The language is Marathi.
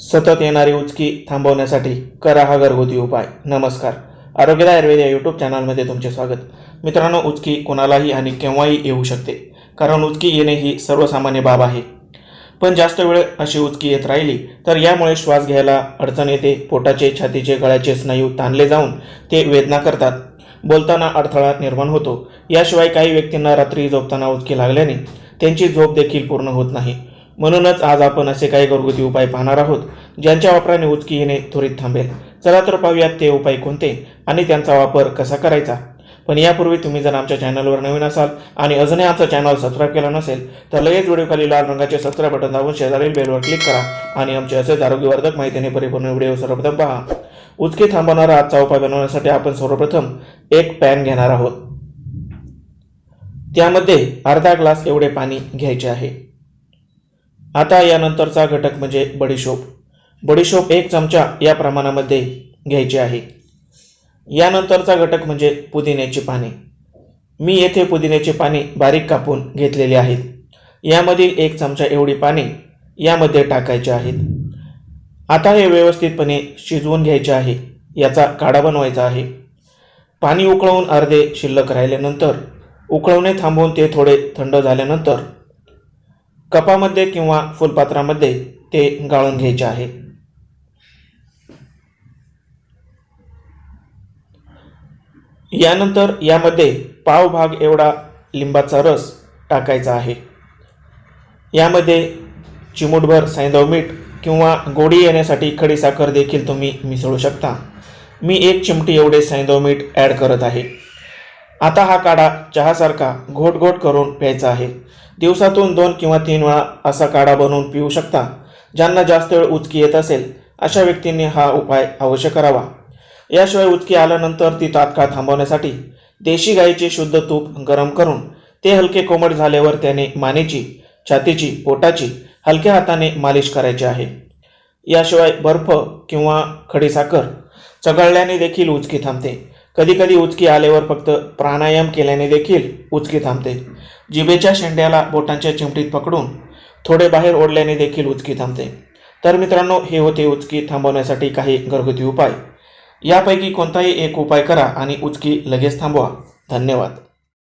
सतत येणारी उचकी थांबवण्यासाठी करा हा घरगुती उपाय. नमस्कार, आरोग्यदायी आयुर्वेद या यूट्यूब चॅनलमध्ये तुमचे स्वागत. मित्रांनो, उचकी कोणालाही आणि केव्हाही येऊ शकते, कारण उचकी येणे ही सर्वसामान्य बाब आहे. पण जास्त वेळ अशी उचकी येत राहिली तर यामुळे श्वास घ्यायला अडचण येते. पोटाचे, छातीचे, गळ्याचे स्नायू ताणले जाऊन ते वेदना करतात. बोलताना अडथळा निर्माण होतो. याशिवाय काही व्यक्तींना रात्री झोपताना उचकी लागल्याने त्यांची झोप देखील पूर्ण होत नाही. म्हणूनच आज आपण असे काही घरगुती उपाय पाहणार आहोत ज्यांच्या वापराने उचकी येणे त्वरित थांबेल. चला तर पाहूयात ते उपाय कोणते आणि त्यांचा वापर कसा करायचा. पण यापूर्वी तुम्ही जर आमच्या चॅनलवर नवीन असाल आणि अजूनही आमचा चॅनल सबस्क्राईब केला नसेल तर लगेच व्हिडिओखाली लाल रंगाचे सबस्क्राईब बटन दाबून शेजारील बेलवर क्लिक करा आणि आमचे असेच आरोग्यवर्धक माहितीने परिपूर्ण व्हिडिओ सर्वप्रथम पहा. उचकी थांबवणारा आजचा उपाय बनवण्यासाठी आपण सर्वप्रथम एक पॅन घेणार आहोत. त्यामध्ये अर्धा ग्लास एवढे पाणी घ्यायचे आहे. आता यानंतरचा घटक म्हणजे बडीशोप. बडीशोप 1 चमचा या प्रमाणामध्ये घ्यायची आहे. यानंतरचा घटक म्हणजे पुदिन्याची पाने. मी येथे पुदिन्याची पाने बारीक कापून घेतलेली आहेत. यामधील 1 चमचा एवढी पाने यामध्ये टाकायची आहेत. आता हे व्यवस्थितपणे शिजवून घ्यायचे आहे. याचा काढा बनवायचा आहे. पाणी उकळवून अर्धे शिल्लक राहिल्यानंतर उकळवणे थांबवून ते थोडे थंड झाल्यानंतर कपामध्ये किंवा फुलपात्रामध्ये ते गाळून घ्यायचे आहे. यानंतर यामध्ये पाव भाग एवढा लिंबाचा रस टाकायचा आहे. यामध्ये चिमूटभर सैंधव मीठ किंवा गोडी येण्यासाठी खडी साखर देखील तुम्ही मिसळू शकता. मी 1 चिमटी एवढे सैंधव मीठ ॲड करत आहे. आता हा काढा चहासारखा घोट घोट करून प्यायचा आहे. दिवसातून 2 किंवा 3 वेळा असा काढा बनवून पिऊ शकता. ज्यांना जास्त वेळ उचकी येत असेल अशा व्यक्तींनी हा उपाय अवश्य करावा. याशिवाय उचकी आल्यानंतर ती तात्काळ थांबवण्यासाठी देशी गाईचे शुद्ध तूप गरम करून ते हलके कोमट झाल्यावर त्याने मानेची, छातीची, पोटाची हलक्या हाताने मालिश करायची आहे. याशिवाय बर्फ किंवा खडीसाखर चघळल्याने देखील उचकी थांबते. कधीकधी उचकी आल्यावर फक्त प्राणायाम केल्याने देखील उचकी थांबते. जिभेच्या शेंड्याला बोटांच्या चिमटीत पकडून थोडे बाहेर ओढल्याने देखील उचकी थांबते. तर मित्रांनो, हे होते उचकी थांबवण्यासाठी काही घरगुती उपाय. यापैकी कोणताही एक उपाय करा आणि उचकी लगेच थांबवा. धन्यवाद.